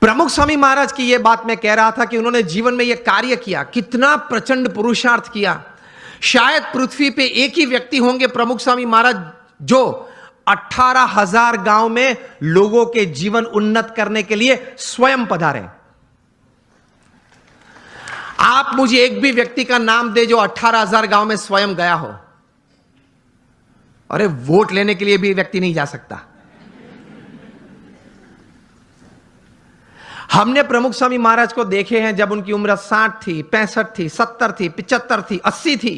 प्रमुख स्वामी महाराज की यह बात मैं कह रहा था कि उन्होंने जीवन में यह कार्य किया, कितना प्रचंड पुरुषार्थ किया। शायद पृथ्वी पे एक ही व्यक्ति होंगे प्रमुख स्वामी महाराज जो 18,000 गांव में लोगों के जीवन उन्नत करने के लिए स्वयं पधारे। आप मुझे एक भी व्यक्ति का नाम दे जो 18,000 गांव में स्वयं गया हो। अरे वोट लेने के लिए भी व्यक्ति नहीं जा सकता। हमने प्रमुख स्वामी महाराज को देखे हैं जब उनकी उम्र 60 थी, 65 थी, 70 थी, 75 थी, 80 थी।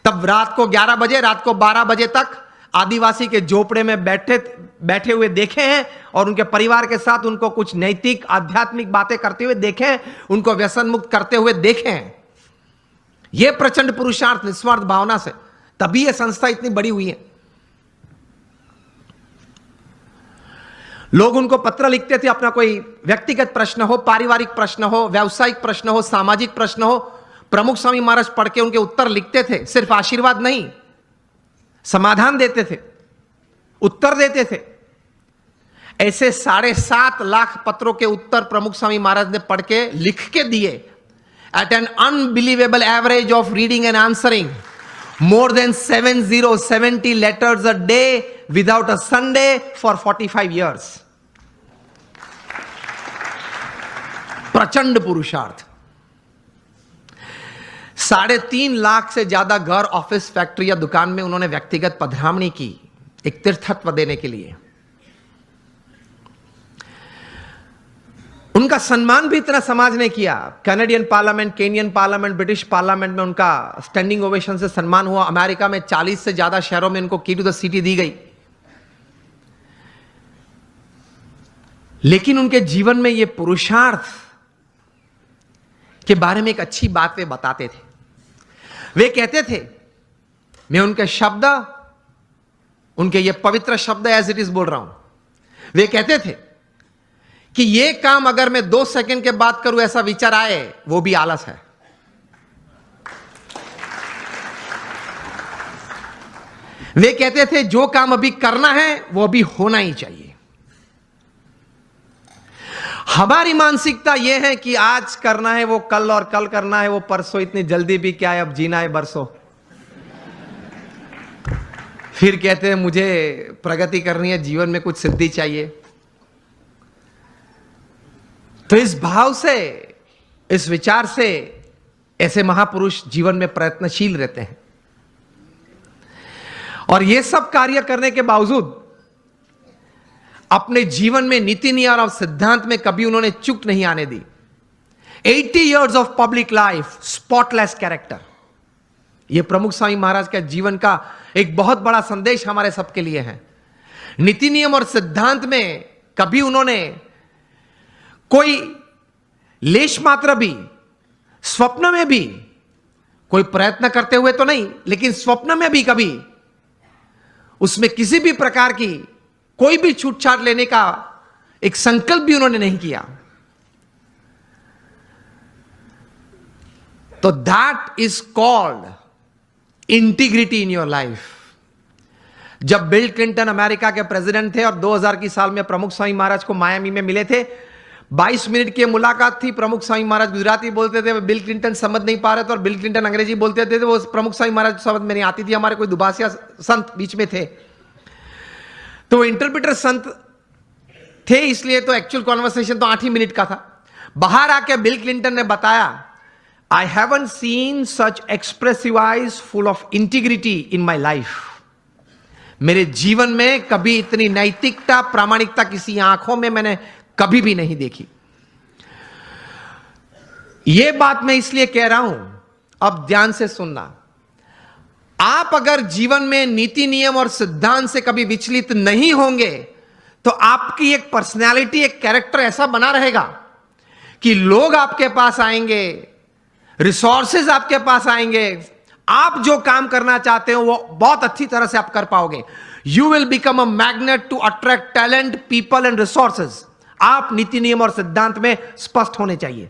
तब रात को 11 बजे, रात को 12 बजे तक आदिवासी के झोपड़े में बैठे हुए देखे हैं और उनके परिवार के साथ उनको कुछ नैतिक आध्यात्मिक बातें करते हुए देखे हैं, उनको व्यसन मुक्त करते हुए देखे हैं। यह प्रचंड पुरुषार्थ निस्वार्थ भावना से, तभी यह संस्था इतनी बड़ी हुई है। लोग उनको पत्र लिखते थे, अपना कोई व्यक्तिगत प्रश्न हो, पारिवारिक प्रश्न हो, व्यावसायिक प्रश्न हो, सामाजिक प्रश्न हो, प्रमुख स्वामी महाराज पढ़ के उनके उत्तर लिखते थे। सिर्फ आशीर्वाद नहीं, समाधान देते थे, उत्तर देते थे। ऐसे 7.5 लाख पत्रों के उत्तर प्रमुख स्वामी महाराज ने पढ़ के लिख के दिए। At an unbelievable average of reading and answering more than 70 letters a day without a Sunday for 45 years. प्रचंड पुरुषार्थ। 3.5 लाख से ज्यादा घर, ऑफिस, फैक्ट्री या दुकान में उन्होंने व्यक्तिगत पधरामणी की, एक तीर्थत्व देने के लिए। उनका सम्मान भी इतना समाज ने किया। Canadian parliament, Kenyon parliament, British parliament में उनका स्टैंडिंग ओवेशन से सम्मान हुआ। अमेरिका में 40 से ज्यादा शहरों में उनको की टू द सिटी दी गई। लेकिन उनके जीवन में यह पुरुषार्थ के बारे में एक अच्छी बात वे बताते थे। वे कहते थे, मैं उनके शब्द, उनके ये पवित्र शब्द एज इट इज बोल रहा हूं। वे कहते थे कि ये काम अगर मैं 2 सेकंड के बाद करूं, ऐसा विचार आए, वो भी आलस है। वे कहते थे जो काम अभी करना है वो अभी होना ही चाहिए। हमारी मानसिकता यह है कि आज करना है वो कल, और कल करना है वो परसों। इतनी जल्दी भी क्या है, अब जीना है बरसों। फिर कहते हैं मुझे प्रगति करनी है, जीवन में कुछ सिद्धि चाहिए। तो इस भाव से, इस विचार से ऐसे महापुरुष जीवन में प्रयत्नशील रहते हैं। और ये सब कार्य करने के बावजूद अपने जीवन में नीति नियम और सिद्धांत में कभी उन्होंने चूक नहीं आने दी। 80 years of public life, spotless character. यह प्रमुख स्वामी महाराज के जीवन का एक बहुत बड़ा संदेश हमारे सबके लिए है। नीति नियम और सिद्धांत में कभी उन्होंने कोई लेश मात्र भी, स्वप्न में भी, कोई प्रयत्न करते हुए तो नहीं, लेकिन स्वप्न में भी कभी उसमें किसी भी प्रकार की कोई भी छूटछाट लेने का एक संकल्प भी उन्होंने नहीं किया। तो that is called integrity in your life. जब बिल क्लिंटन अमेरिका के प्रेसिडेंट थे और 2000 की साल में प्रमुख स्वामी महाराज को मायामी में मिले थे, 22 मिनट की मुलाकात थी। प्रमुख स्वामी महाराज गुजराती बोलते थे, बिल क्लिंटन समझ नहीं पा रहे थे, और बिल क्लिंटन अंग्रेजी बोलते थे। वो प्रमुख स्वामी महाराज समझ में नहीं आती थी। हमारे कोई दुभाषिया संत बीच में थे, तो वो इंटरप्रेटर संत थे, इसलिए तो एक्चुअल कॉन्वर्सेशन तो 8 ही मिनट का था। बाहर आके बिल क्लिंटन ने बताया, I haven't seen such expressive eyes full of integrity in my life. मेरे जीवन में कभी इतनी नैतिकता, प्रामाणिकता किसी आंखों में मैंने कभी भी नहीं देखी। यह बात मैं इसलिए कह रहा हूं, अब ध्यान से सुनना। आप अगर जीवन में नीति नियम और सिद्धांत से कभी विचलित नहीं होंगे तो आपकी एक पर्सनैलिटी, एक कैरेक्टर ऐसा बना रहेगा कि लोग आपके पास आएंगे, रिसोर्सेज आपके पास आएंगे, आप जो काम करना चाहते हो वो बहुत अच्छी तरह से आप कर पाओगे। You will become a magnet to attract talent, people and resources. आप नीति नियम और सिद्धांत में स्पष्ट होने चाहिए।